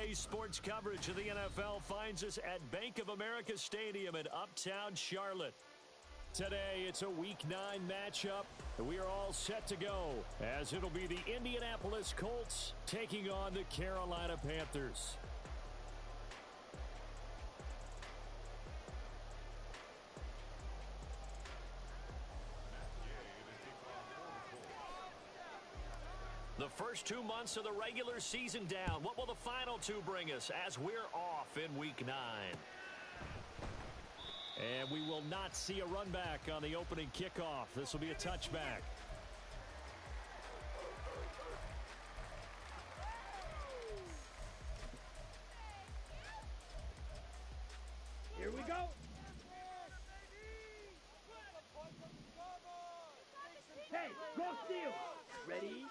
Today's sports coverage of the NFL finds us at Bank of America Stadium in Uptown Charlotte. Today, it's a Week 9 matchup, and we are all set to go, as it'll be the Indianapolis Colts taking on the Carolina Panthers. The first 2 months of the regular season down. What will the final 2 bring us as we're off in Week 9? And we will not see a run back on the opening kickoff. This will be a touchback. Here we go. Hey, go steal. Ready?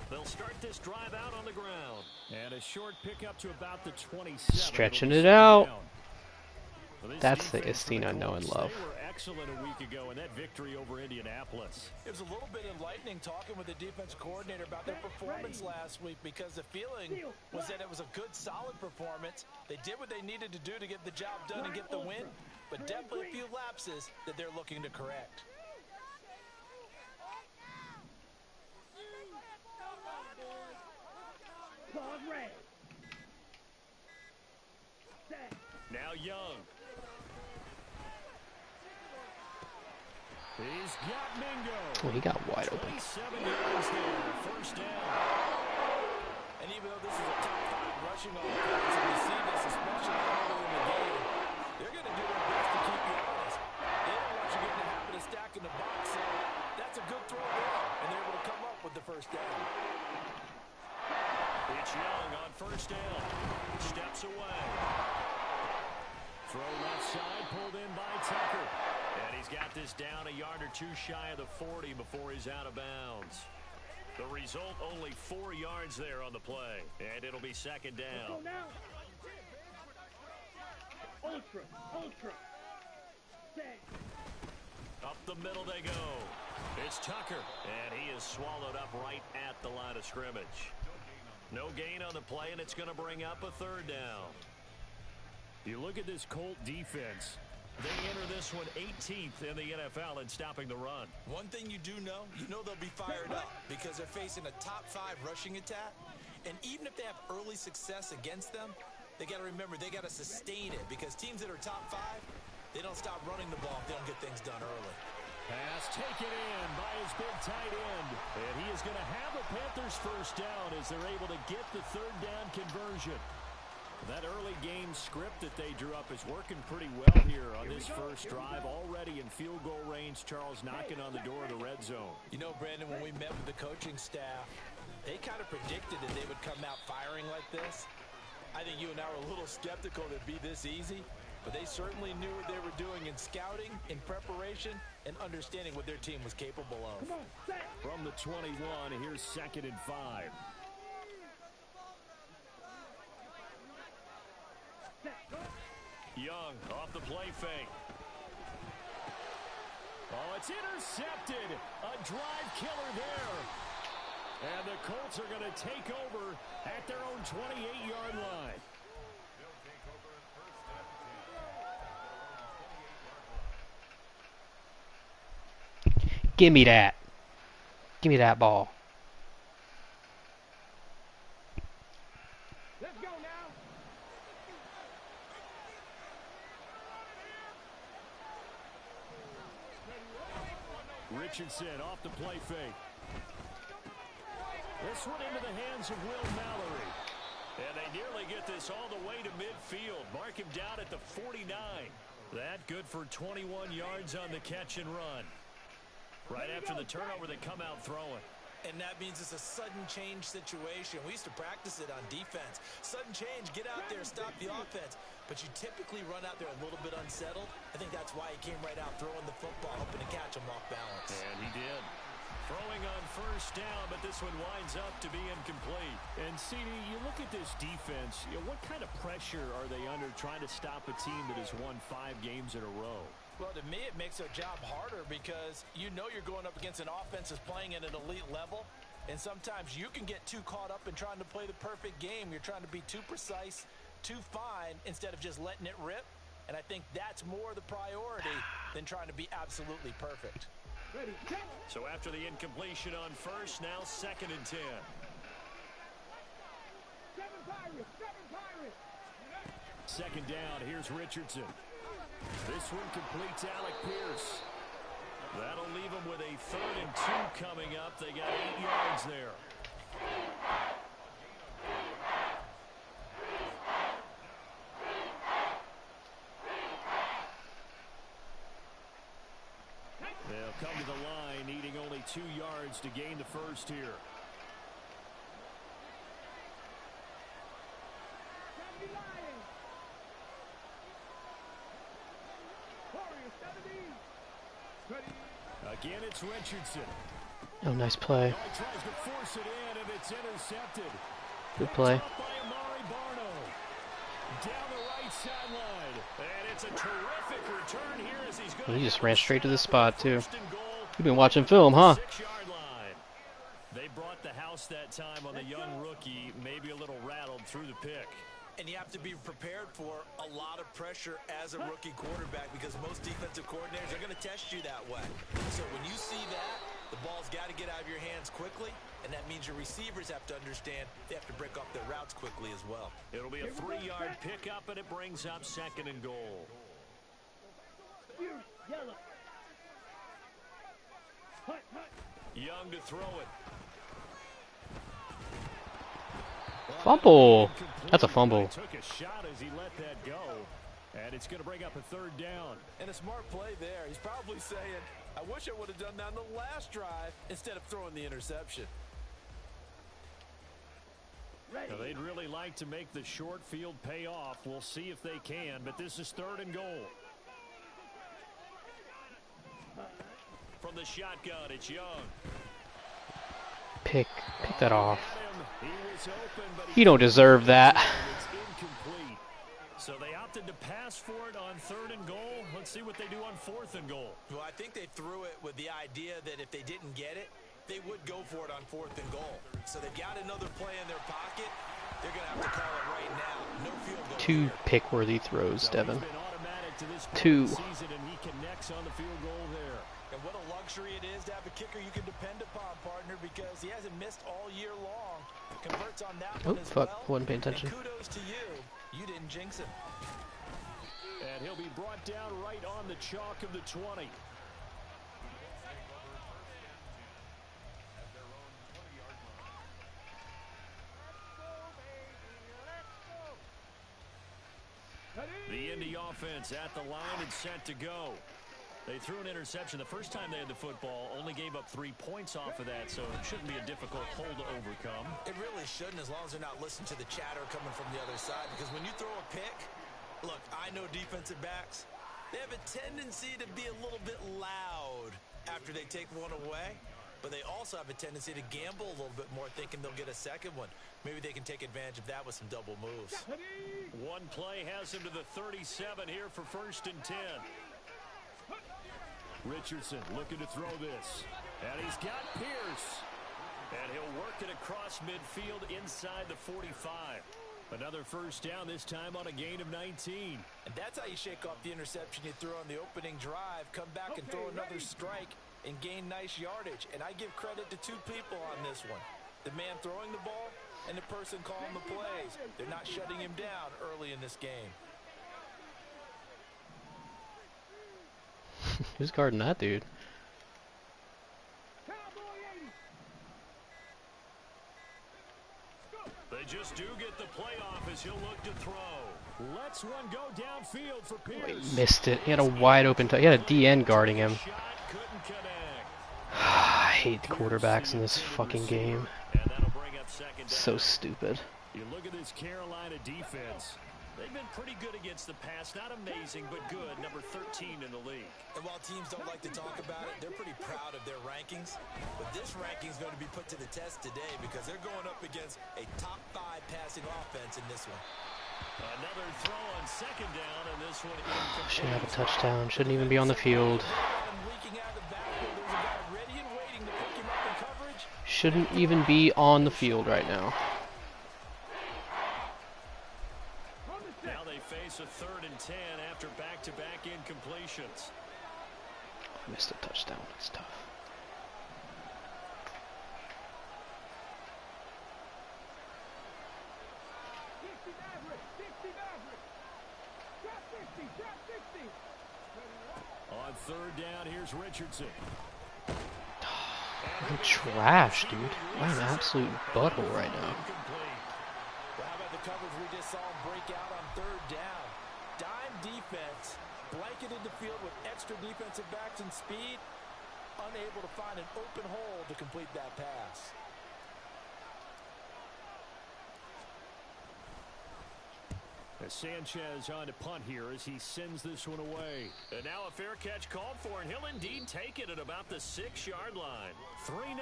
They'll start this drive out on the ground. And a short pickup to about the 27. Stretching it out. That's the Estina know and love. They were excellent a week ago in that victory over Indianapolis. It was a little bit enlightening talking with the defense coordinator about their performance last week, because the feeling was that it was a good, solid performance. They did what they needed to do to get the job done and get the win, but definitely a few lapses that they're looking to correct. Now Young. He's got Mingo. Oh, he got wide open. 27 yards there, first down. And even though this is a top 5 rushing offense, and we see this especially early in the game, they're going to do their best to keep you honest. They don't want you getting the habit of stacking the box, so that's a good throw there, and they're able to come up with the first down. It's Young on first down. Steps away. Throw left side, pulled in by Tucker. And he's got this down a yard or 2 shy of the 40 before he's out of bounds. The result, only 4 yards there on the play. And it'll be second down. Ultra. Up the middle they go. It's Tucker. And he is swallowed up right at the line of scrimmage. No gain on the play, and it's going to bring up a third down. You look at this Colt defense. They enter this one 18th in the NFL in stopping the run. One thing you do know, they'll be fired up because they're facing a top 5 rushing attack. And even if they have early success against them, they got to remember they got to sustain it, because teams that are top 5, they don't stop running the ball if they don't get things done early. Pass taken in by his big tight end. And he is going to have the Panthers first down as they're able to get the third down conversion. That early game script that they drew up is working pretty well here on this first drive. Already in field goal range, Charles knocking on the door of the red zone. You know, Brandon, when we met with the coaching staff, they kind of predicted that they would come out firing like this. I think you and I were a little skeptical that it'd be this easy, but they certainly knew what they were doing in scouting, in preparation, and understanding what their team was capable of. From the 21, here's 2nd and 5. Young off the play fake. Oh, it's intercepted. A drive killer there. And the Colts are going to take over at their own 28-yard line. Give me that. Give me that ball. Let's go now. Richardson off the play fake. This one into the hands of Will Mallory. And they nearly get this all the way to midfield. Mark him down at the 49. That good for 21 yards on the catch and run. Right after the turnover, they come out throwing. And that means it's a sudden change situation. We used to practice it on defense. Sudden change, get out there, stop the offense. But you typically run out there a little bit unsettled. I think that's why he came right out throwing the football, hoping to catch him off balance. And he did. Throwing on first down, but this one winds up to be incomplete. And, CD, you look at this defense, what kind of pressure are they under trying to stop a team that has won 5 games in a row? Well, to me, it makes their job harder because you know you're going up against an offense that's playing at an elite level. And sometimes you can get too caught up in trying to play the perfect game. You're trying to be too precise, too fine, instead of just letting it rip. And I think that's more the priority than trying to be absolutely perfect. So after the incompletion on first, now 2nd and 10. Second down, here's Richardson. This one completes Alec Pierce. That'll leave them with a 3rd and 2 coming up. They got 8 yards there. They'll come to the line, needing only 2 yards to gain the first here. Again, it's Richardson. Oh, nice play. He tries to force it in, and it's intercepted. Good play. Down the right sideline. And it's a terrific return here as he's going. He just ran straight to the spot, too. You've been watching film, huh? 6-yard line. They brought the house that time on the young rookie, maybe a little rattled through the pick. And you have to be prepared for a lot of pressure as a rookie quarterback because most defensive coordinators are going to test you that way. So when you see that, the ball's got to get out of your hands quickly, and that means your receivers have to understand they have to break off their routes quickly as well. It'll be a 3-yard pickup, and it brings up 2nd and goal. Young to throw it. Fumble. That's a fumble. Took a shot as he let that go. And it's going to bring up a 3rd down. And a smart play there. He's probably saying, I wish I would have done that on the last drive instead of throwing the interception. Now, they'd really like to make the short field pay off. We'll see if they can, but this is 3rd and goal. From the shotgun, it's Young. Pick that off. He was open, but You don't deserve that. It's incomplete. So they opted to pass for it on 3rd and goal. Let's see what they do on 4th and goal. Well, I think they threw it with the idea that if they didn't get it, they would go for it on 4th and goal. So they've got another play in their pocket. They're going to have to call it right now. No field goal. 2 pick-worthy throws, Devin. He's been automatic to this point 2. of the season, and he connects on the field goal there. And what a luxury it is to have a kicker you can depend upon, partner, because he hasn't missed all year long. Converts on that Oh, one as fuck. well. Wasn't paying attention. And kudos to you. You didn't jinx him. And he'll be brought down right on the chalk of the 20. The Indy offense at the line and set to go. They threw an interception the first time they had the football, only gave up 3 points off of that, so it shouldn't be a difficult hole to overcome. It really shouldn't, as long as they're not listening to the chatter coming from the other side, because when you throw a pick, look, I know defensive backs, they have a tendency to be a little bit loud after they take one away, but they also have a tendency to gamble a little bit more, thinking they'll get a second one. Maybe they can take advantage of that with some double moves. One play has him to the 37 here for 1st and 10. Richardson looking to throw this. And he's got Pierce. And he'll work it across midfield inside the 45. Another 1st down, this time on a gain of 19. And that's how you shake off the interception you threw on the opening drive. Come back and throw another strike and gain nice yardage. And I give credit to 2 people on this one. The man throwing the ball and the person calling the plays. They're not shutting him down early in this game. Who's guarding that dude? They just do get the playoff as he'll look to throw. Lets one go downfield for Pierce. Missed it. He had a wide open he had a DN guarding him. I hate quarterbacks in this fucking game. So stupid. You look at this Carolina defense. They've been pretty good against the pass. Not amazing, but good. Number 13 in the league. And while teams don't like to talk about it, they're pretty proud of their rankings. But this ranking is going to be put to the test today because they're going up against a top 5 passing offense in this one. Another throw on 2nd down, and this one Should have a touchdown. Shouldn't even be on the field. shouldn't even be on the field right now. Now they face a 3rd and 10 after back-to-back incompletions. Missed a touchdown. It's tough. On 3rd down, here's Richardson. I'm trash, dude. I'm an absolute butthole right now. Well, how about the coverage we just saw him break out on 3rd down? Dime defense, blanketed the field with extra defensive backs and speed, unable to find an open hole to complete that pass. As Sanchez on to punt here as he sends this one away. And now a fair catch called for, and he'll indeed take it at about the 6-yard line. 3-0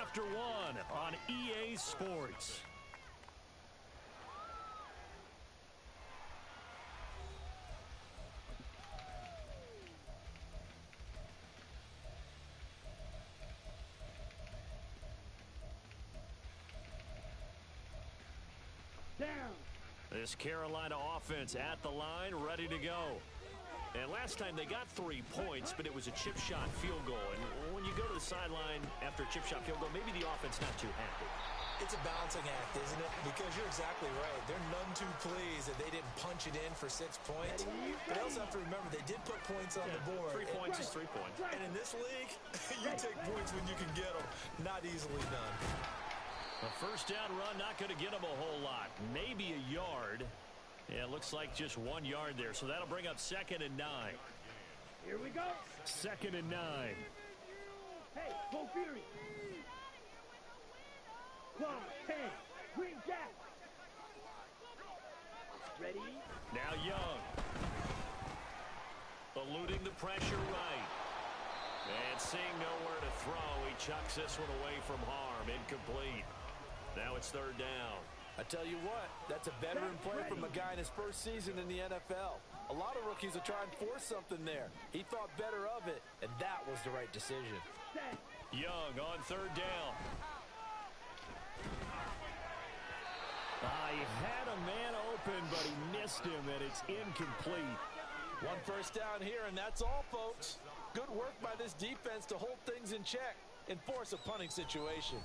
after 1 on EA Sports. Down. This Carolina offense at the line, ready to go. And last time they got 3 points, but it was a chip shot field goal. And when you go to the sideline after a chip shot field goal, maybe the offense not too happy. It's a balancing act, isn't it? Because you're exactly right. They're none too pleased that they didn't punch it in for 6 points. But they also have to remember they did put points on the board. 3 points is 3 points. And in this league, you take points when you can get them. Not easily done. A 1st down run, not going to get them a whole lot. Maybe a yard. Yeah, it looks like just 1 yard there. So that'll bring up 2nd and 9. Here we go. 2nd and 9. Hey, go Fury. Claw, 10. Green Jack. Ready? Now Young. Eluding the pressure right. And seeing nowhere to throw, he chucks this one away from harm. Incomplete. Now it's 3rd down. I tell you what, that's a veteran play from a guy in his 1st season in the NFL. A lot of rookies will try and force something there. He thought better of it, and that was the right decision. Young on 3rd down. He had a man open, but he missed him, and it's incomplete. 1 first down here, and that's all, folks. Good work by this defense to hold things in check and force a punting situation.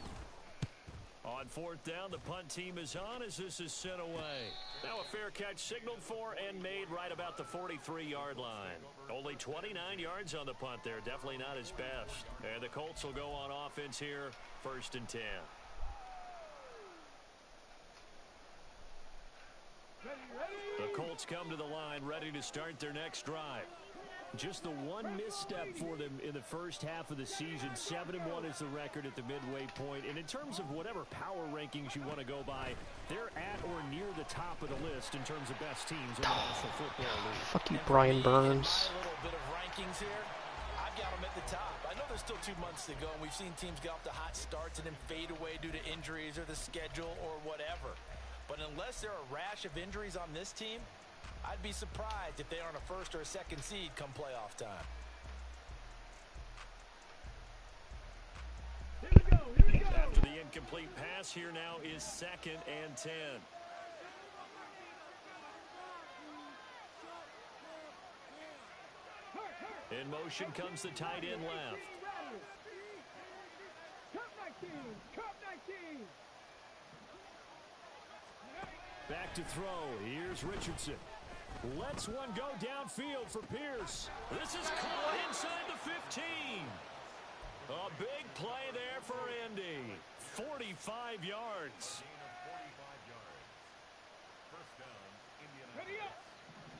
On 4th down, the punt team is on as this is sent away. Now a fair catch signaled for and made right about the 43-yard line. Only 29 yards on the punt there. Definitely not his best. And the Colts will go on offense here, 1st and 10. The Colts come to the line ready to start their next drive. Just the one misstep for them in the first half of the season. 7-1 is the record at the midway point. And in terms of whatever power rankings you want to go by, they're at or near the top of the list in terms of best teams in the National Football League. Fuck you, Brian Burns. A little bit of rankings here. I've got them at the top. I know there's still 2 months to go, and we've seen teams get off to hot starts and then fade away due to injuries or the schedule or whatever. But unless there are a rash of injuries on this team, I'd be surprised if they aren't a 1st or a 2nd seed come playoff time. Here we go. Here we go. After the incomplete pass, here now is 2nd and 10. In motion comes the tight end left. Cup 19. Cup 19. Back to throw. Here's Richardson. Lets one go downfield for Pierce. This is caught inside the 15. A big play there for Indy. 45 yards.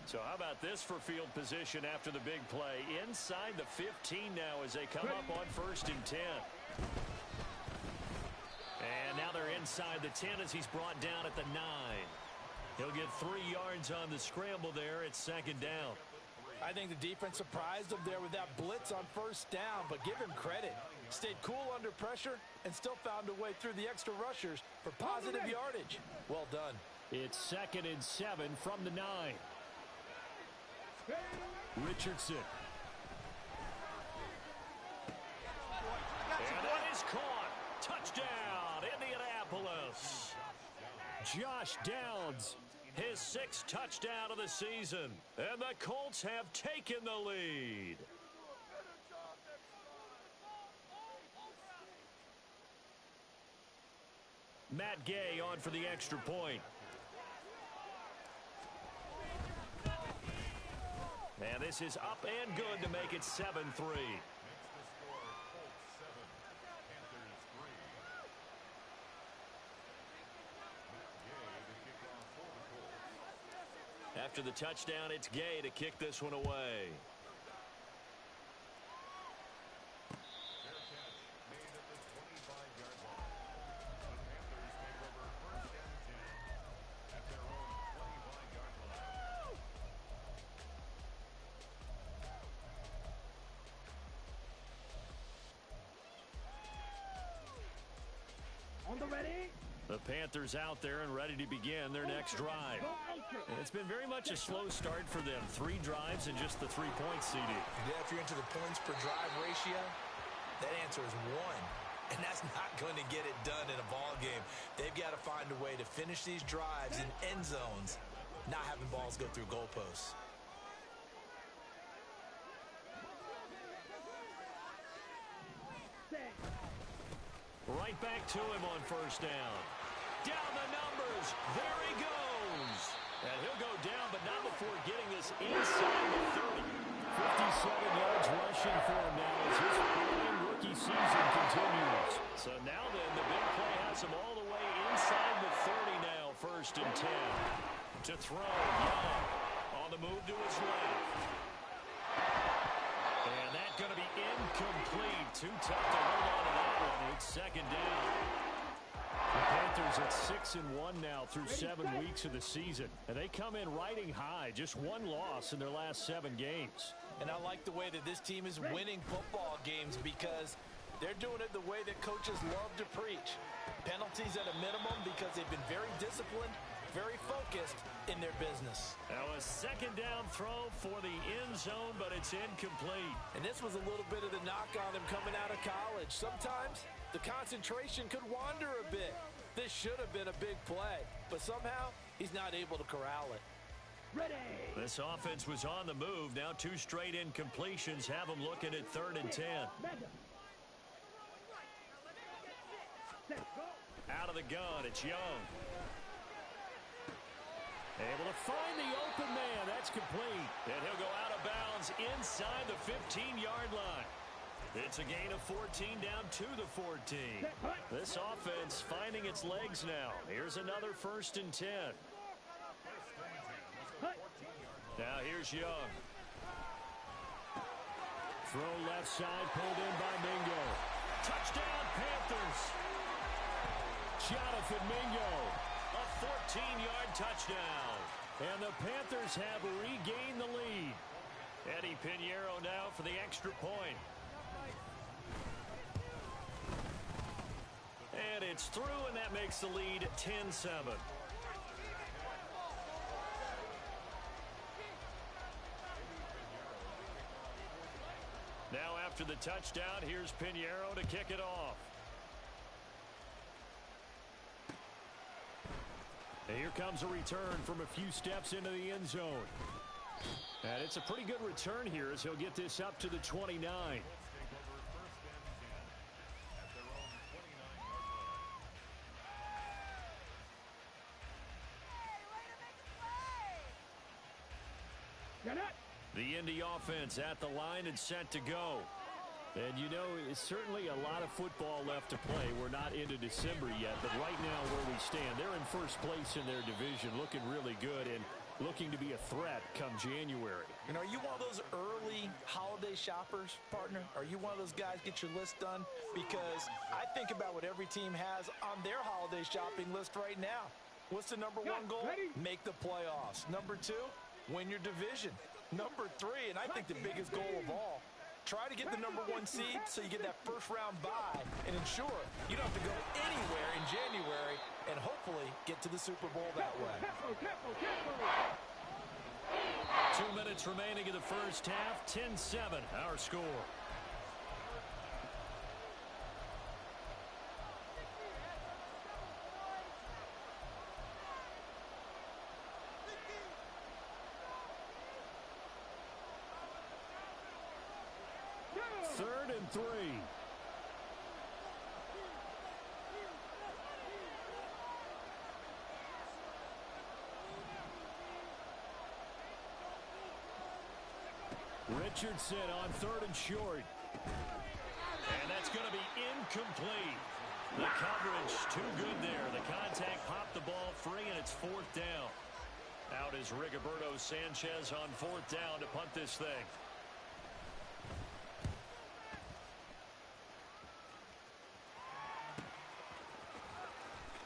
So how about this for field position after the big play? Inside the 15 now as they come up on 1st and 10. And now they're inside the 10 as he's brought down at the 9. He'll get 3 yards on the scramble there. It's 2nd down. I think the defense surprised him there with that blitz on 1st down, but give him credit. Stayed cool under pressure and still found a way through the extra rushers for positive yardage. Well done. It's 2nd and 7 from the 9. Richardson. And that is caught. Touchdown, Indianapolis. Josh Downs, his 6th touchdown of the season. And the Colts have taken the lead. Matt Gay on for the extra point. And this is up and good to make it 7-3. After the touchdown, it's Gay to kick this one away. On the ready. The Panthers out there and ready to begin their next drive. And it's been very much a slow start for them. 3 drives and just the 3 points, CD. Yeah, if you're into the points per drive ratio, that answer is 1. And that's not going to get it done in a ball game. They've got to find a way to finish these drives in end zones, not having balls go through goalposts. Right back to him on first down. Down the numbers. There he goes. And he'll go down, but not before getting this inside the 30. 57 yards rushing for him now as his fine rookie season continues. So now then, the big play has him all the way inside the 30 now, 1st and 10. To throw, Young on the move to his left. And that's going to be incomplete. Too tough to hold on to that one. It's 2nd down. The Panthers at 6-1 now through 7 weeks of the season. And they come in riding high. Just 1 loss in their last 7 games. And I like the way that this team is winning football games because they're doing it the way that coaches love to preach. Penalties at a minimum because they've been very disciplined, very focused in their business. Now a 2nd down throw for the end zone, but it's incomplete. And this was a little bit of the knock on him coming out of college. Sometimes the concentration could wander a bit. This should have been a big play, but somehow he's not able to corral it. Ready. This offense was on the move. Now 2 straight incompletions have them looking at 3rd and 10. Out of the gun, it's Young. Able to find the open man. That's complete. And he'll go out of bounds inside the 15-yard line. It's a gain of 14 down to the 14. This offense finding its legs now. Here's another 1st and 10. Now here's Young. Throw left side, pulled in by Mingo. Touchdown, Panthers. Jonathan Mingo. A 14-yard touchdown. And the Panthers have regained the lead. Eddie Pinheiro now for the extra point. And it's through, and that makes the lead 10-7. Now after the touchdown, here's Pinheiro to kick it off. And here comes a return from a few steps into the end zone. And it's a pretty good return here as he'll get this up to the 29. The Indy offense at the line and set to go. And you know, it's certainly a lot of football left to play. We're not into December yet, but right now where we stand, they're in first place in their division, looking really good and looking to be a threat come January. And are you one of those early holiday shoppers, partner? Are you one of those guys get your list done? Because I think about what every team has on their holiday shopping list right now. What's the number 1 goal? Make the playoffs. Number 2, win your division. Number 3, and I think the biggest goal of all, try to get the number 1 seed so you get that first-round bye and ensure you don't have to go anywhere in January and hopefully get to the Super Bowl that way. 2 minutes remaining in the first half, 10-7, our score. Richardson on 3rd and short. And that's going to be incomplete. The coverage too good there. The contact popped the ball free, and it's 4th down. Out is Rigoberto Sanchez on 4th down to punt this thing.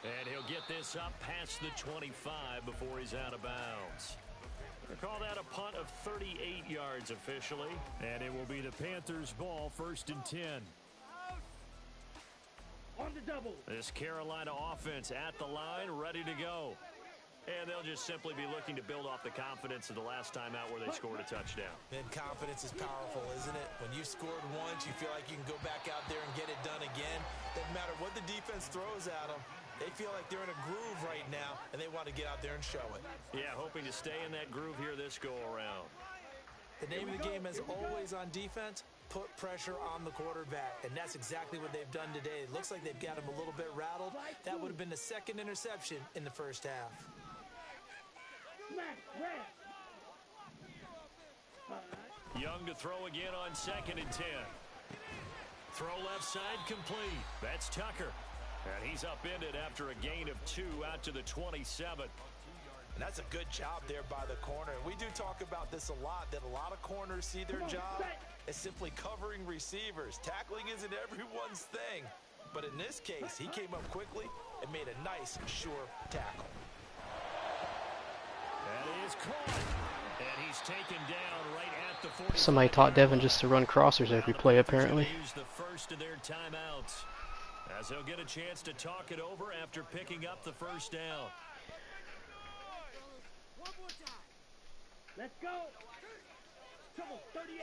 And he'll get this up past the 25 before he's out of bounds. We'll call that a punt of 38 yards officially. And it will be the Panthers' ball, 1st and 10. On the double. This Carolina offense at the line, ready to go. And they'll just simply be looking to build off the confidence of the last time out where they scored a touchdown. And confidence is powerful, isn't it? When you've scored once, you feel like you can go back out there and get it done again. Doesn't matter what the defense throws at them. They feel like they're in a groove right now, and they want to get out there and show it. Yeah, hoping to stay in that groove here this go-around. The name of the game, as always on defense, put pressure on the quarterback, and that's exactly what they've done today. It looks like they've got him a little bit rattled. That would have been the 2nd interception in the 1st half. Young to throw again on 2nd and 10. Throw left side complete. That's Tucker. And he's upended after a gain of 2 out to the 27. And that's a good job there by the corner. And we do talk about this a lot, that a lot of corners see their job as simply covering receivers. Tackling isn't everyone's thing. But in this case, he came up quickly and made a nice, sure tackle. And he is caught. And he's taken down right at the 40. Somebody taught Devin just to run crossers every play, apparently. Use the first of their timeouts, as he'll get a chance to talk it over after picking up the 1st down. One more time. Let's go. Trouble 38.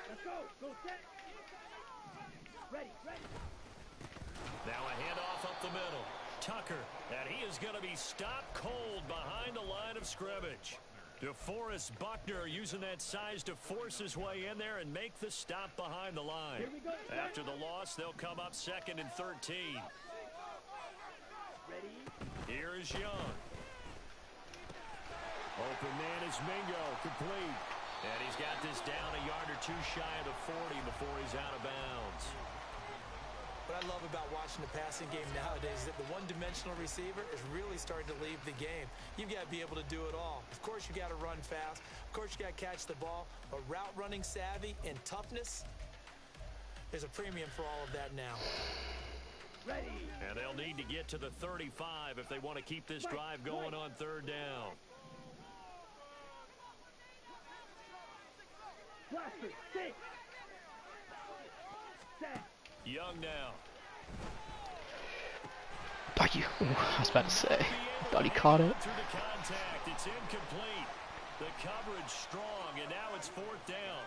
Let's go. Go set. Ready. Now a handoff up the middle. Tucker, and he is going to be stopped cold behind the line of scrimmage. DeForest Buckner using that size to force his way in there and make the stop behind the line. After the loss, they'll come up 2nd and 13. Ready. Here is Young. Open man is Mingo, complete. And he's got this down a yard or 2 shy of the 40 before he's out of bounds. What I love about watching the passing game nowadays is that the one-dimensional receiver is really starting to leave the game. You've got to be able to do it all. Of course, you got to run fast. Of course, you got to catch the ball. But route running savvy and toughness, there's a premium for all of that now. Ready. And they'll need to get to the 35 if they want to keep this drive going on 3rd down. Blaster 6. Set. Young now. Thought you. I was about to say. Thought he caught it. Through the contact, it's incomplete. The coverage strong, and now it's 4th down.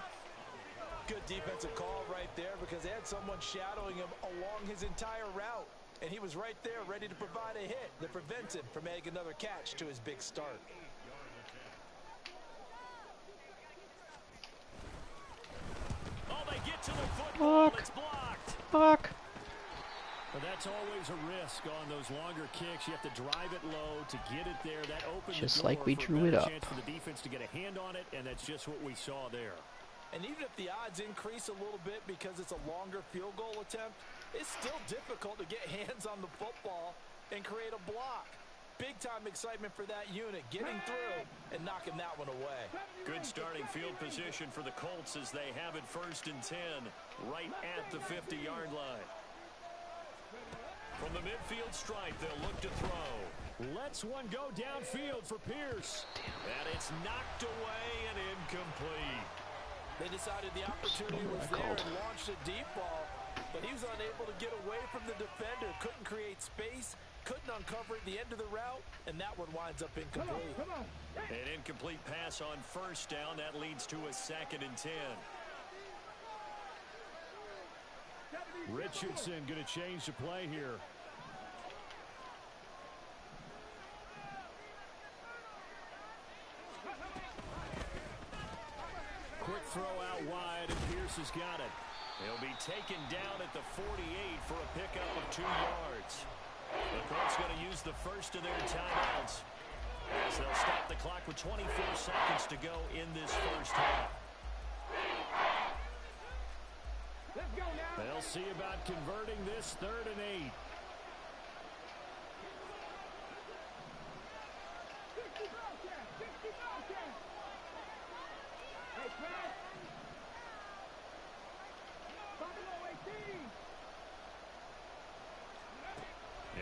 Good defensive call right there because they had someone shadowing him along his entire route. And he was right there ready to provide a hit that prevents him from making another catch to his big start. Oh, they get to the football. It's blocked. Fuck. But that's always a risk on those longer kicks. You have to drive it low to get it there. That opens Just the door like we for drew a it better up. chance for the defense to get a hand on it, and that's just what we saw there. And even if the odds increase a little bit because it's a longer field goal attempt, it's still difficult to get hands on the football and create a block. Big-time excitement for that unit, getting through and knocking that one away. Good starting field position for the Colts as they have it 1st and 10 right at the 50-yard line. From the midfield stripe, they'll look to throw. Lets one go downfield for Pierce. And it's knocked away and incomplete. They decided the opportunity was there and launched a deep ball, but he was unable to get away from the defender, couldn't create space, couldn't uncover at the end of the route, and that one winds up incomplete. Come on. An incomplete pass on 1st down. That leads to a 2nd and 10. Richardson going to change the play here. Quick throw out wide, and Pierce has got it. He'll be taken down at the 48 for a pickup of 2 yards. The Colts going to use the first of their timeouts as they'll stop the clock with 24 seconds to go in this 1st half. They'll see about converting this 3rd and 8.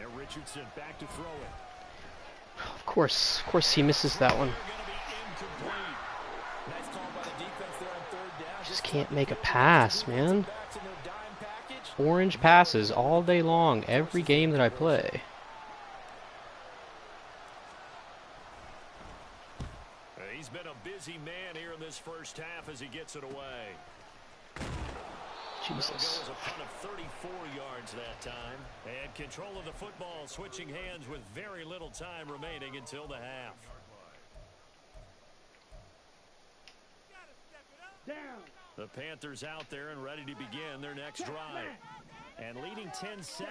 And Richardson back to throw it. Of course he misses that one. Just can't make a pass, man. Orange passes all day long, every game that I play. He's been a busy man here in this first half as he gets it away. Jesus. Goes a punt of 34 yards that time. And control of the football, switching hands with very little time remaining until the half. Down. The Panthers out there and ready to begin their next drive. And leading 10-7,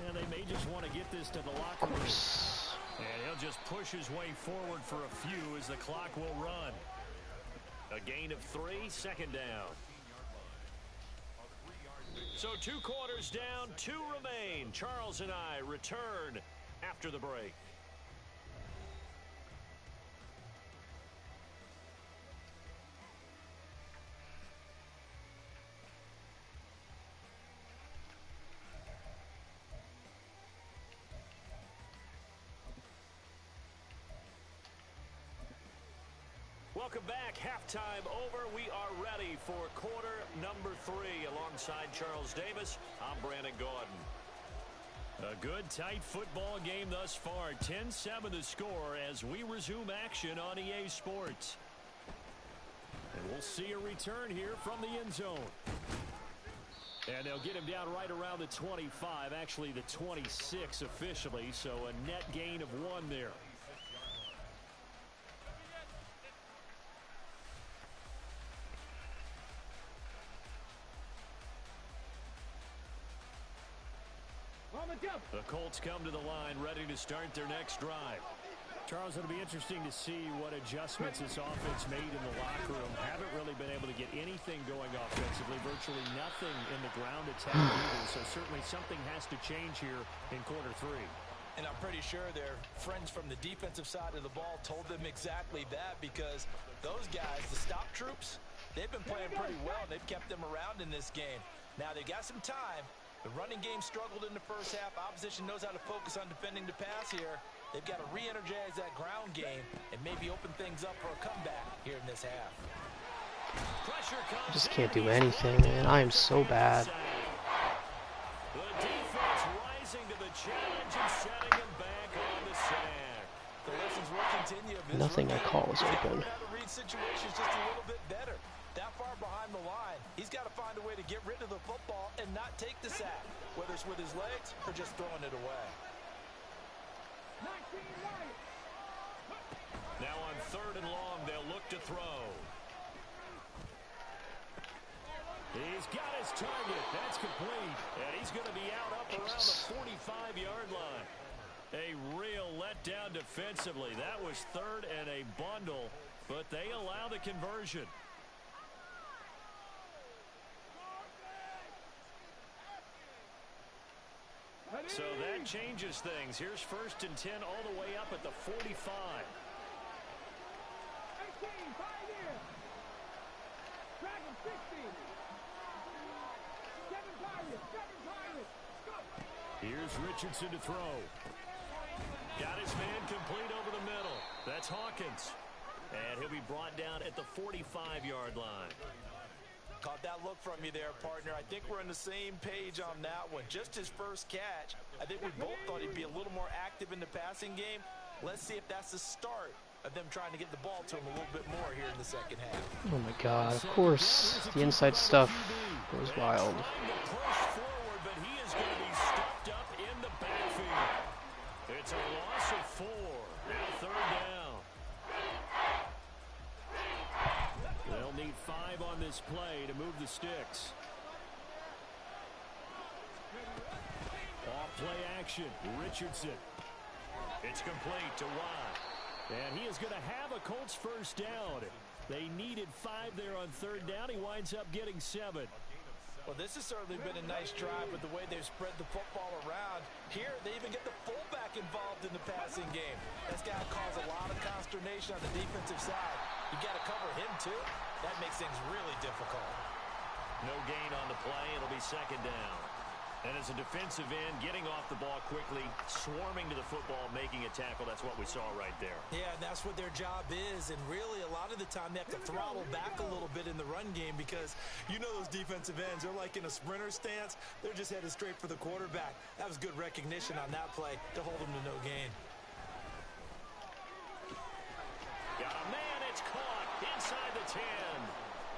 and they may just want to get this to the locker room. And he'll just push his way forward for a few as the clock will run. A gain of 3, 2nd down. So 2 quarters down, 2 remain. Charles and I return after the break. Welcome back. Halftime over. We are ready for quarter number 3. Alongside Charles Davis, I'm Brandon Gordon. A good, tight football game thus far. 10-7 the score as we resume action on EA Sports. And we'll see a return here from the end zone. And they'll get him down right around the 25, actually the 26 officially, so a net gain of 1 there. The Colts come to the line, ready to start their next drive. Charles, it'll be interesting to see what adjustments this offense made in the locker room. Haven't really been able to get anything going offensively, virtually nothing in the ground attack either. So certainly something has to change here in quarter 3. And I'm pretty sure their friends from the defensive side of the ball told them exactly that, because those guys, the stop troops, they've been playing pretty well. They've kept them around in this game. Now they got some time. The running game struggled in the first half. Opposition knows how to focus on defending the pass here. They've got to re-energize that ground game and maybe open things up for a comeback here in this half. I just can't do anything, man. I am so bad. The defense rising to the challenge and setting him back on the sack. The lessons will continue. Nothing I call is open. How to read situations just a little bit better. That far behind the line, he's got to find a way to get rid of the football and not take the sack, whether it's with his legs or just throwing it away. Now on 3rd and long, they'll look to throw. He's got his target. That's complete. And he's going to be out up around the 45-yard line. A real letdown defensively. That was 3rd and a bundle, but they allow the conversion. So that changes things. Here's 1st and 10 all the way up at the 45. 18, 5 here. Dragon 60. 7 Pirates, 7 Pirates. Go. Here's Richardson to throw. Got his man complete over the middle. That's Hawkins. And he'll be brought down at the 45-yard line. Caught that look from you there, partner. I think we're on the same page on that one. Just his first catch. I think we both thought he'd be a little more active in the passing game. Let's see if that's the start of them trying to get the ball to him a little bit more here in the second half. Oh my god, of course. The inside stuff goes wild. Push forward, but he is going to be stuffed up in the backfield. It's a loss of 4. Now 3rd down. They'll need 5 on this play to move the sticks. Off play action. Richardson. It's complete to Watt. And he is going to have a Colts first down. They needed 5 there on 3rd down. He winds up getting 7. Well, this has certainly been a nice drive with the way they've spread the football around. Here, they even get the fullback involved in the passing game. That's got to cause a lot of consternation on the defensive side. You got to cover him, too. That makes things really difficult. No gain on the play. It'll be second down. And as a defensive end, getting off the ball quickly, swarming to the football, making a tackle, that's what we saw right there. Yeah, and that's what their job is. And really, a lot of the time, they have to throttle back a little bit in the run game because you know those defensive ends, they're like in a sprinter stance. They're just headed straight for the quarterback. That was good recognition on that play to hold them to no gain. Got a man, it's caught inside the 10.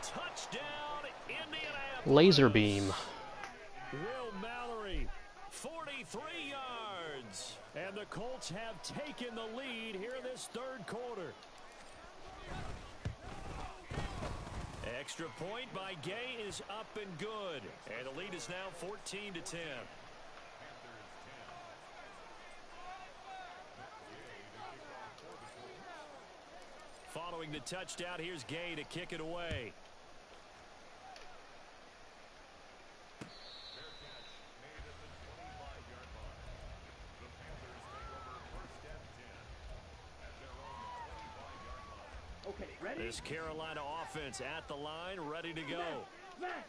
Touchdown, Indianapolis. Laser beam. Will Mallory, 43 yards. And the Colts have taken the lead here this third quarter. Extra point by Gay is up and good. And the lead is now 14-10. Following the touchdown, here's Gay to kick it away. This Carolina offense at the line, ready to go.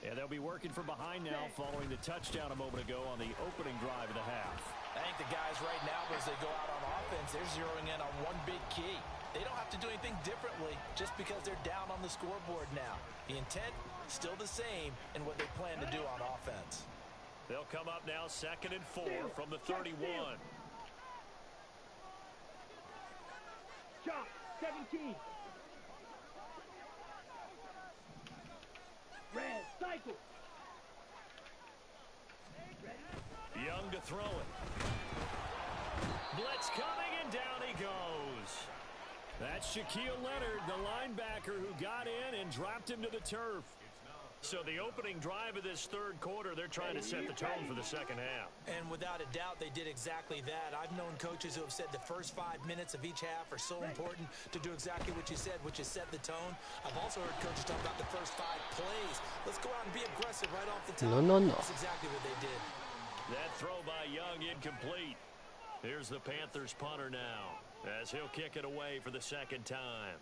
And they'll be working from behind now following the touchdown a moment ago on the opening drive of the half. I think the guys right now, as they go out on offense, they're zeroing in on one big key. They don't have to do anything differently just because they're down on the scoreboard now. The intent, still the same in what they plan to do on offense. They'll come up now 2nd and 4 from the 31. Chop, 17. Red, cycle. Young to throw it. Blitz coming, and down he goes. That's Shaquille Leonard, the linebacker, who got in and dropped him to the turf. So the opening drive of this third quarter, they're trying to set the tone for the second half. And without a doubt, they did exactly that. I've known coaches who have said the first 5 minutes of each half are so important to do exactly what you said, which is set the tone. I've also heard coaches talk about the first 5 plays. Let's go out and be aggressive right off the top. No. That's exactly what they did. That throw by Young incomplete. Here's the Panthers punter now, as he'll kick it away for the second time.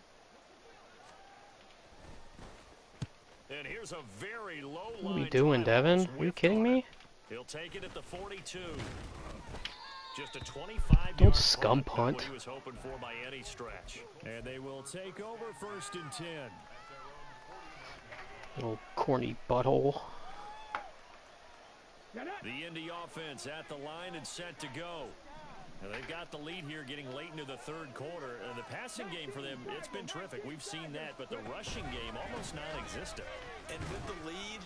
And here's a very low line. What are we doing, Devin? Are you kidding me? He'll take it at the 42. Just a 25-yard Don't scum punt. What he was hoping for by any stretch. And they will take over 1st and 10. Little corny butthole. The Indy offense at the line and set to go. And they've got the lead here getting late into the third quarter. And the passing game for them, it's been terrific. We've seen that, but the rushing game almost non-existent. And with the lead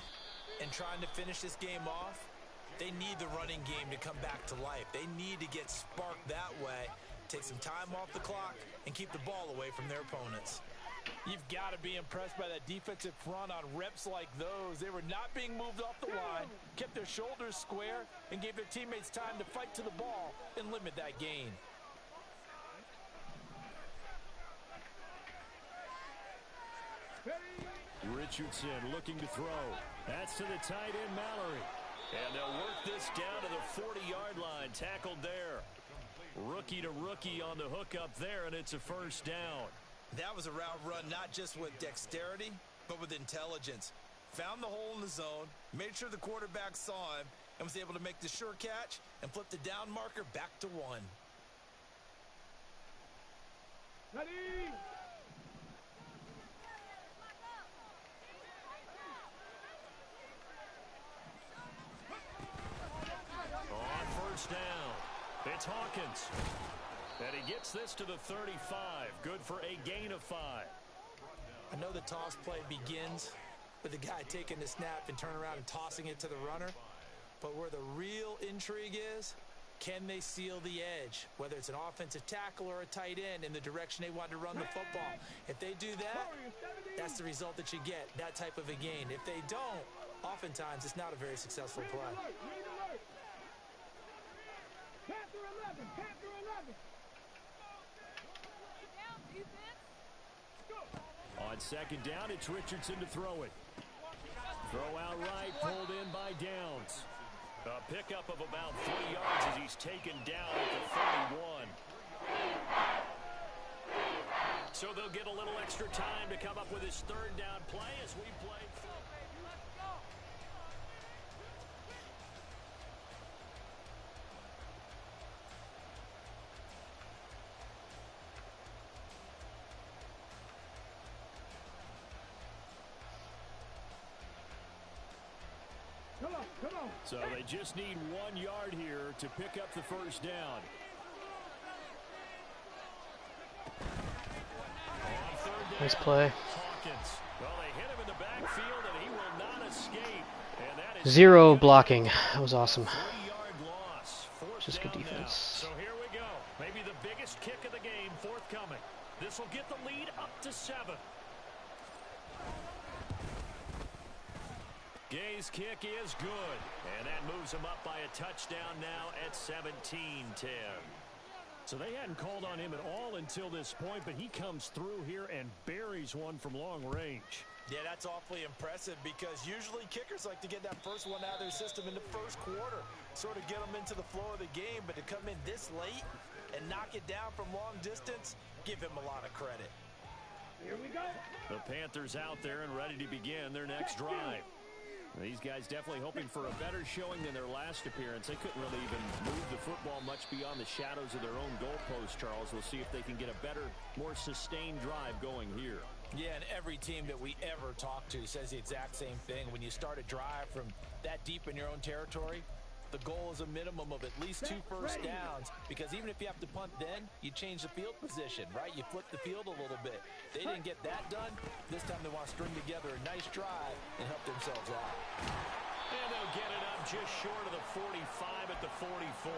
and trying to finish this game off, they need the running game to come back to life. They need to get sparked that way, take some time off the clock, and keep the ball away from their opponents. You've got to be impressed by that defensive front on reps like those. They were not being moved off the line, kept their shoulders square, and gave their teammates time to fight to the ball and limit that gain. Richardson looking to throw. That's to the tight end, Mallory. And they'll work this down to the 40-yard line. Tackled there. Rookie to rookie on the hook up there, and it's a first down. That was a route run not just with dexterity, but with intelligence. Found the hole in the zone, made sure the quarterback saw him, and was able to make the sure catch and flip the down marker back to 1. Ready? On first down, it's Hawkins. And he gets this to the 35. Good for a gain of 5. I know the toss play begins with the guy taking the snap and turning around and tossing it to the runner. But where the real intrigue is, can they seal the edge? Whether it's an offensive tackle or a tight end in the direction they want to run the football. If they do that, that's the result that you get, that type of a gain. If they don't, oftentimes it's not a very successful play. Panther 11, Panther 11. On second down, it's Richardson to throw it. Throw out right, pulled in by Downs. A pickup of about 3 yards as he's taken down at the 31. So they'll get a little extra time to come up with his third down play as we play. Come on. So they just need 1 yard here to pick up the first down. Nice play. Hawkins. Well, they hit him in the backfield, and he will not escape. And that is 0 blocking. That was awesome. 3-yard loss. Just good defense. So here we go. Maybe the biggest kick of the game forthcoming. This will get the lead up to 7. Gay's kick is good, and that moves him up by a touchdown now at 17-10. So they hadn't called on him at all until this point, but he comes through here and buries one from long range. Yeah, that's awfully impressive because usually kickers like to get that first one out of their system in the first quarter, sort of get them into the flow of the game, but to come in this late and knock it down from long distance, give him a lot of credit. Here we go. The Panthers out there and ready to begin their next drive. These guys definitely hoping for a better showing than their last appearance. They couldn't really even move the football much beyond the shadows of their own goalpost, Charles. We'll see if they can get a better, more sustained drive going here. Yeah, and every team that we ever talk to says the exact same thing. When you start a drive from that deep in your own territory, the goal is a minimum of at least 2 first downs, because even if you have to punt then, you change the field position, right? You flip the field a little bit. They didn't get that done. This time they want to string together a nice drive and help themselves out. And they'll get it up just short of the 45 at the 44.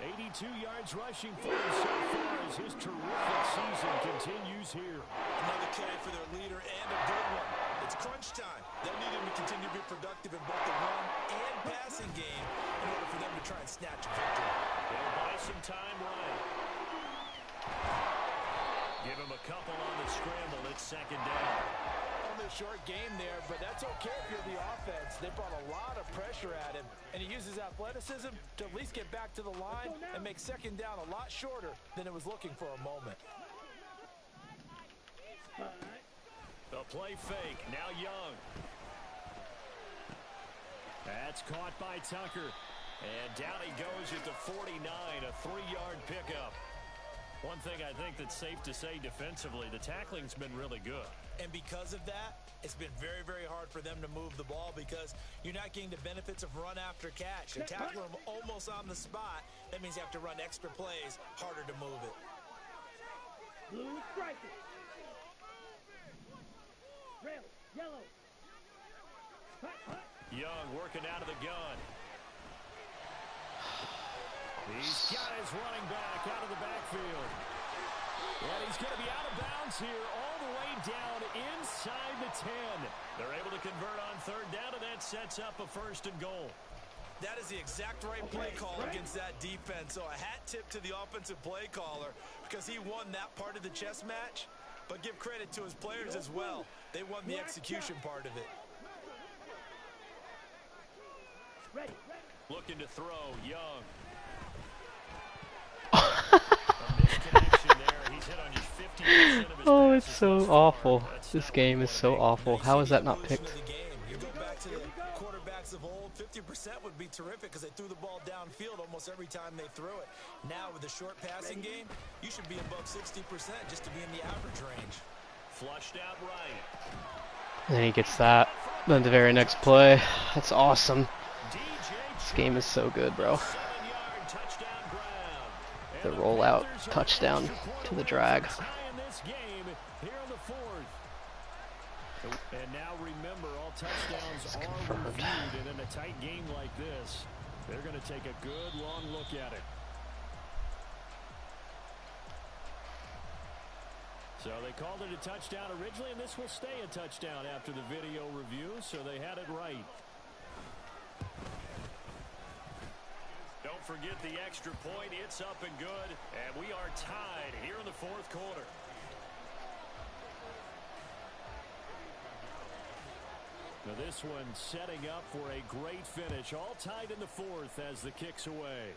82 yards rushing for him so far as his terrific season continues here. Another carry for their leader and a good one. It's crunch time. They'll need him to continue to be productive in both the run and passing game in order for them to try and snatch a victory. They'll buy some time, Ryan. Give him a couple on the scramble. It's second down. Only a short game there, but that's okay if you're the offense. They brought a lot of pressure at him, and he uses athleticism to at least get back to the line and make second down a lot shorter than it was looking for a moment. The play fake. Now Young. That's caught by Tucker. And down he goes at the 49, a 3-yard pickup. One thing I think that's safe to say defensively, the tackling's been really good. And because of that, it's been very, very hard for them to move the ball because you're not getting the benefits of run after catch. They're tackling them almost on the spot. That means you have to run extra plays, harder to move it. Blue striker. Red, yellow. Hut, hut. Young working out of the gun. He's got his running back out of the backfield. And he's going to be out of bounds here all the way down inside the 10. They're able to convert on third down, and that sets up a 1st and goal. That is the exact right play call against that defense. So a hat tip to the offensive play caller because he won that part of the chess match. But give credit to his players as well. They won the execution part of it. Ready. Looking to throw, Young. Oh, it's so awful. This game is so awful. How is that not picked? You go back to the quarterbacks of old, 50% would be terrific because they threw the ball downfield almost every time they threw it. Now with the short passing game, you should be above 60% just to be in the average range. Flushed out right. And then he gets that. Then the very next play. That's awesome. This game is so good, bro. The rollout touchdown to the drag. And now remember, all touchdowns are reviewed, and in a tight game like this, they're going to take a good long look at it. So they called it a touchdown originally, and this will stay a touchdown after the video review, so they had it right. Don't forget the extra point. It's up and good, and we are tied here in the 4th quarter. Now this one setting up for a great finish. All tied in the fourth as the kick's away.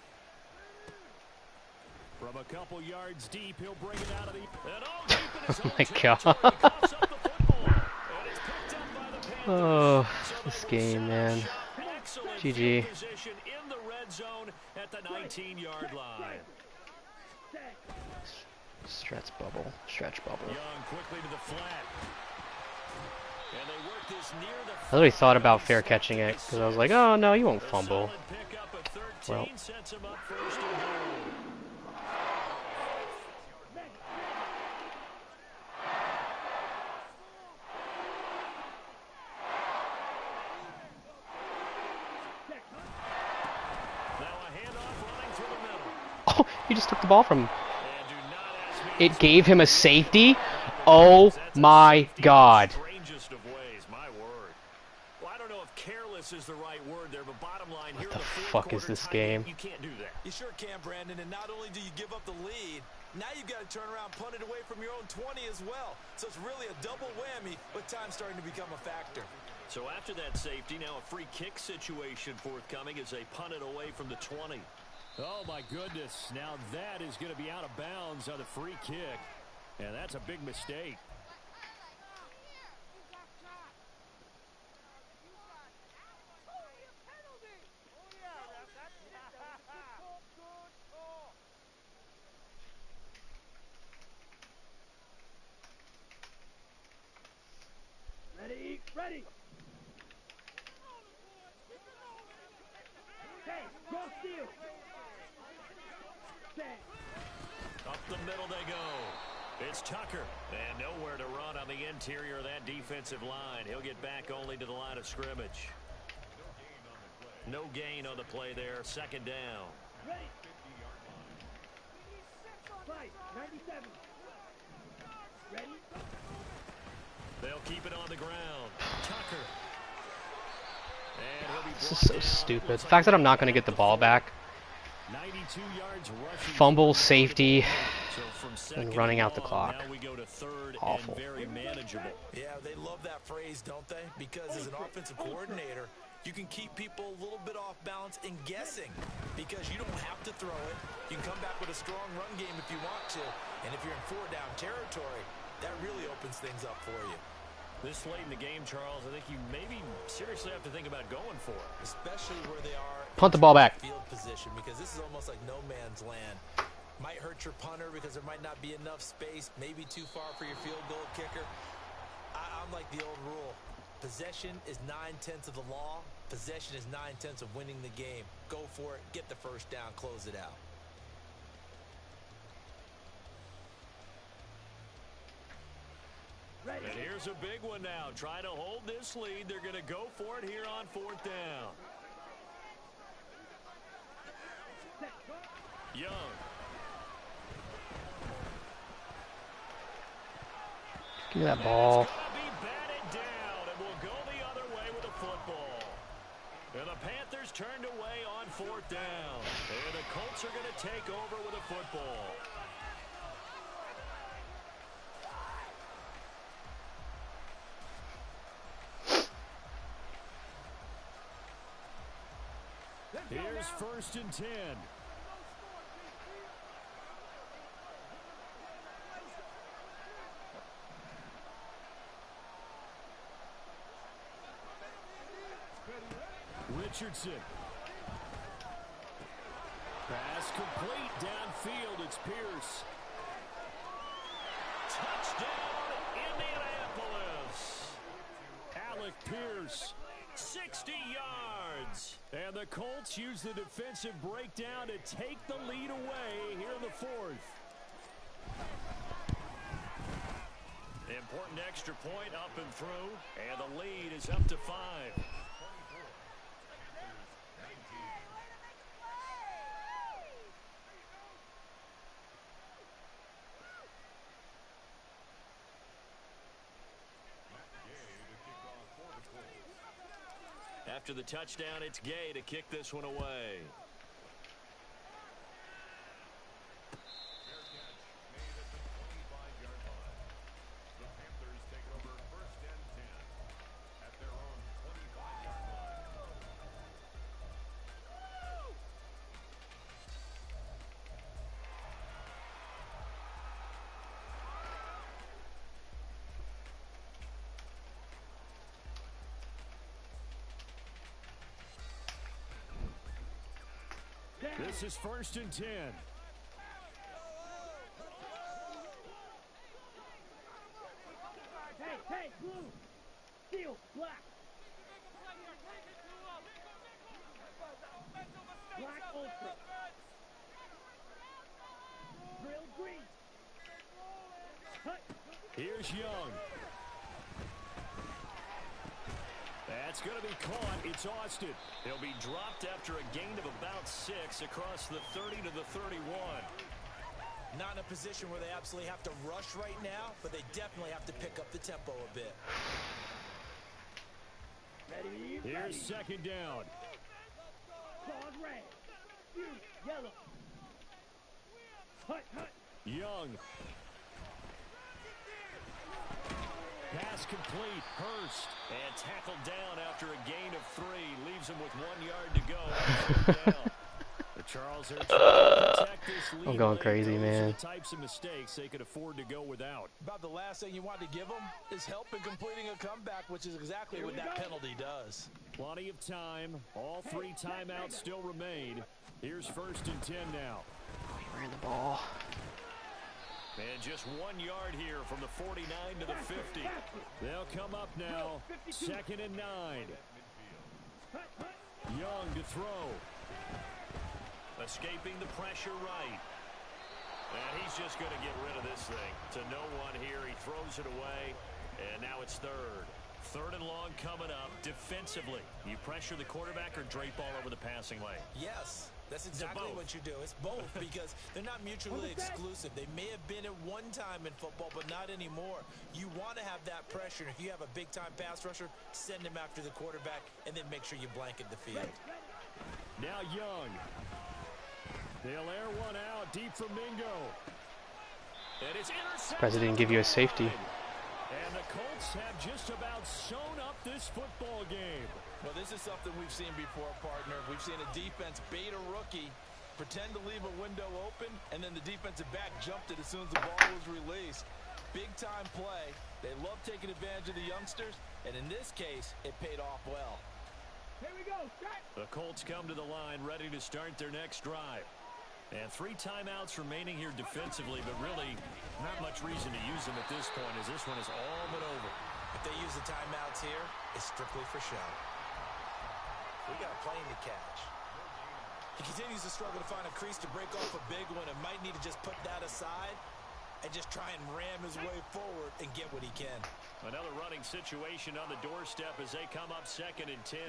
From a couple yards deep, he'll bring it out of the... And all deep in his Oh own my territory. God. He coughs up the football. And it's picked up by the Panthers. Oh, So this they will game, set up man. shop. Excellent GG. field position in the red zone at the 19-yard line. Stretch bubble. Stretch bubble. Young quickly to the flat. And they work this near the... I literally thought about fair catching it because I was like, oh no, you won't fumble. Solid pickup at 13 Well. sets him up first and goal. Now a handoff running through the middle. Oh, you just took the ball from him. And do not ask me It gave him a safety? Oh my God. strangest of ways, my word. Well, I don't know if careless is the right word there, but bottom line here in the fourth Fuck is quarter, this Ty, game? You can't do that. You sure can, Brandon, and not only do you give up the lead, now you've got to turn around, punt it away from your own 20 as well. So it's really a double whammy, but time's starting to become a factor. So after that safety, now a free kick situation forthcoming as they punt it away from the 20. Oh, my goodness. Now that is going to be out of bounds on the free kick. And that's a big mistake. Ready, ready. Hey, go steal. Set. Up the middle they go. It's Tucker. And nowhere to run on the interior of that defensive line. He'll get back only to the line of scrimmage. No gain on the play there. Second down. Ready. Fight, 97. Ready. They'll keep it on the ground. Tucker. And he'll be This is brought so down. stupid. Looks The like fact that I'm not they're going to get the at ball back. 92 yards rushing. Fumble, safety, So from second and running and out the long, clock. Now we go to third Awful. and very manageable. Yeah, they love that phrase, don't they? Because as an offensive coordinator, you can keep people a little bit off balance and guessing because you don't have to throw it. You can come back with a strong run game if you want to. And if you're in four-down territory, that really opens things up for you. This late in the game, Charles, I think you maybe seriously have to think about going for it. Especially where they are Punt the ball back. field position, because this is almost like no man's land. Might hurt your punter because there might not be enough space, maybe too far for your field goal kicker. I'm like the old rule. Possession is 9/10 of the law. Possession is 9/10 of winning the game. Go for it, get the first down, close it out. Ready. And here's a big one now. Trying to hold this lead. They're going to go for it here on fourth down. Young. Give me that ball. It's going to be batted down, and we'll go the other way with the football. And the Panthers turned away on fourth down. And the Colts are going to take over with a football. Here's first and 10. Richardson. Pass complete downfield. It's Pierce. Touchdown, Indianapolis. Alec Pierce, 60 yards. And the Colts use the defensive breakdown to take the lead away here in the fourth. Important extra point up and through, and the lead is up to 5. After the touchdown, it's Gay to kick this one away. This is 1st and 10. Hey, blue. Steel, black. Black ultra. Drill green. Cut. Here's Young. That's going to be caught. It's Austin. He'll be dropped after a gain of about 6 across the 30 to the 31. Not in a position where they absolutely have to rush right now, but they definitely have to pick up the tempo a bit. Ready, Here's 2nd down. Claws red. Fuse, yellow. Hut. Young. Pass complete. Hurst. And tackled down after a gain of 3. Leaves him with 1 yard to go. Down. The Charles are trying to protect this lead. I'm going crazy, Those man. are the types of mistakes they could afford to go without. About the last thing you want to give them is help in completing a comeback, which is exactly what that penalty does. Plenty of time. All 3 timeouts still remain. Here's 1st and 10 now. Oh, he ran the ball. And just 1 yard here from the 49 to the 50. They'll come up now. 2nd and 9. Young to throw. Escaping the pressure right. And he's just going to get rid of this thing. To no one here. He throws it away. And now it's 3rd. 3rd and long coming up. Defensively, you pressure the quarterback or drape all over the passing lane? Yes, that's exactly what you do. It's both because they're not mutually exclusive. They may have been at one time in football, but not anymore. You want to have that pressure. If you have a big-time pass rusher, send him after the quarterback, and then make sure you blanket the field. Now Young. They'll air one out deep from Mingo. And it's intercepted. Surprised they didn't give you a safety. And the Colts have just about sewn up this football game. Well, this is something we've seen before, partner. We've seen a defense bait a rookie, pretend to leave a window open, and then the defensive back jumped it as soon as the ball was released. Big-time play. They love taking advantage of the youngsters, and in this case, it paid off well. Here we go, shot. The Colts come to the line ready to start their next drive. And 3 timeouts remaining here defensively, but really not much reason to use them at this point as this one is all but over. If they use the timeouts here, it's strictly for show. We got a plane to catch. He continues to struggle to find a crease to break off a big one and might need to just put that aside and just try and ram his way forward and get what he can. Another running situation on the doorstep as they come up 2nd and 10.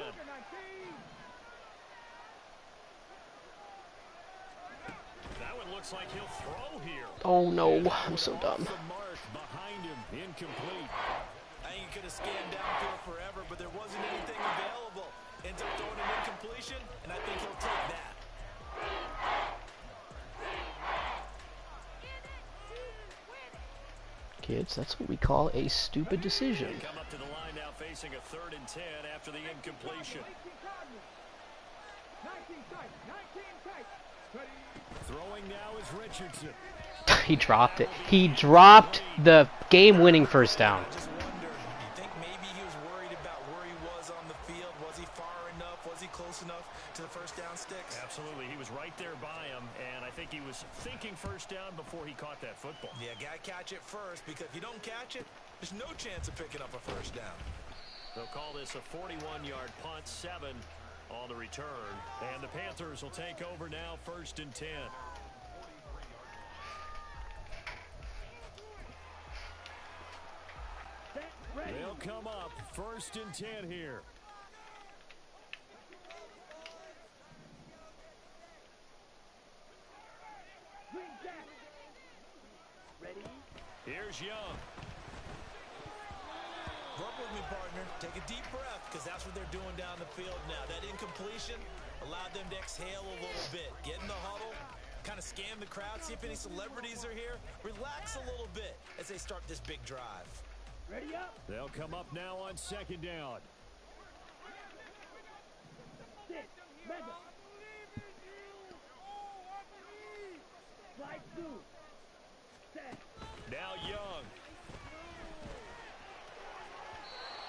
That one looks like he'll throw here. Oh no, I'm so dumb. The mark behind him, incomplete. I think he could have scanned downfield forever, but there wasn't anything available. Ends up throwing an incompletion, and I think he'll take that. Kids, that's what we call a stupid decision. They come up to the line now facing a 3rd and 10 after the incompletion. 19 tight. Throwing now is Richardson. He dropped it. He dropped the game-winning first down. I just wonder, you think maybe he was worried about where he was on the field? Was he far enough? Was he close enough to the first down sticks? Absolutely. He was right there by him, and I think he was thinking first down before he caught that football. Yeah, got to catch it first, because if you don't catch it, there's no chance of picking up a first down. They'll call this a 41-yard punt, 7 on the return. And the Panthers will take over now, 1st and 10. They'll come up 1st and 10 here. Ready? Here's Young. Work with me, partner. Take a deep breath, because that's what they're doing down the field now. That incompletion allowed them to exhale a little bit. Get in the huddle, kind of scan the crowd, see if any celebrities are here. Relax a little bit as they start this big drive. Ready up. They'll come up now on 2nd down. Sit. Mega. Slide through. Set. Now Young.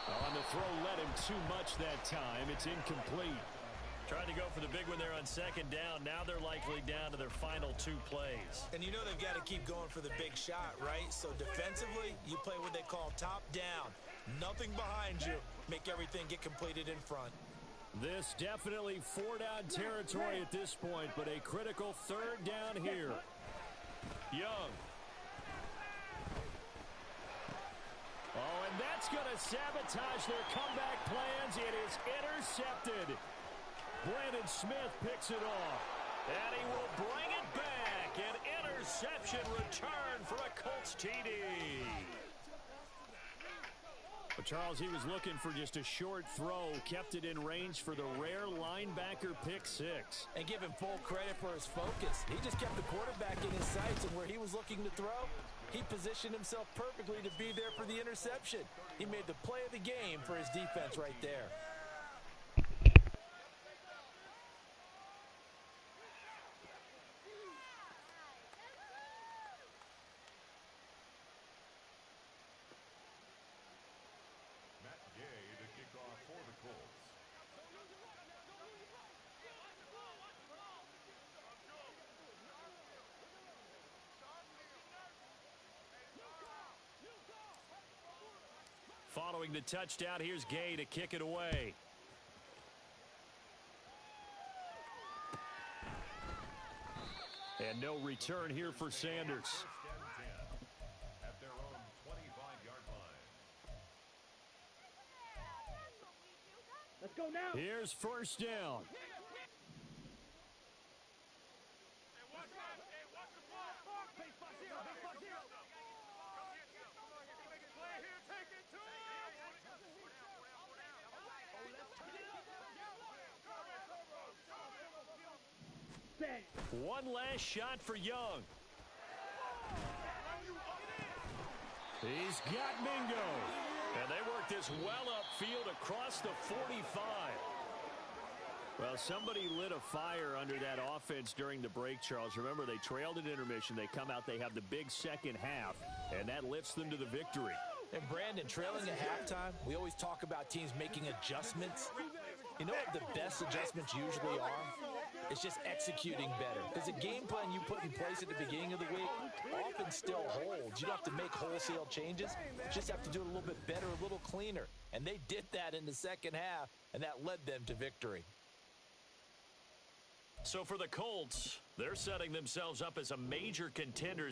On the throw, led him too much that time. It's incomplete. Tried to go for the big one there on second down. Now they're likely down to their final 2 plays. And you know they've got to keep going for the big shot, right? So defensively, you play what they call top down. Nothing behind you. Make everything get completed in front. This definitely 4-down territory at this point, but a critical 3rd down here. Young. Oh, and that's going to sabotage their comeback plans. It is intercepted. Brandon Smith picks it off. And he will bring it back. An interception return for a Colts TD. But Charles, he was looking for just a short throw. Kept it in range for the rare linebacker pick 6. And give him full credit for his focus. He just kept the quarterback in his sights, and where he was looking to throw, he positioned himself perfectly to be there for the interception. He made the play of the game for his defense right there. Following the touchdown, here's Gay to kick it away. And no return here for Sanders. At their own 25-yard line. Let's go now. Here's first down. One last shot for Young. He's got Mingo. And they work this well upfield across the 45. Well, somebody lit a fire under that offense during the break, Charles. Remember, they trailed at intermission. They come out, they have the big second half, and that lifts them to the victory. And Brandon, trailing at halftime, we always talk about teams making adjustments. You know what the best adjustments usually are? It's just executing better. Because the game plan you put in place at the beginning of the week often still holds. You don't have to make wholesale changes. You just have to do it a little bit better, a little cleaner. And they did that in the second half, and that led them to victory. So for the Colts, they're setting themselves up as a major contender.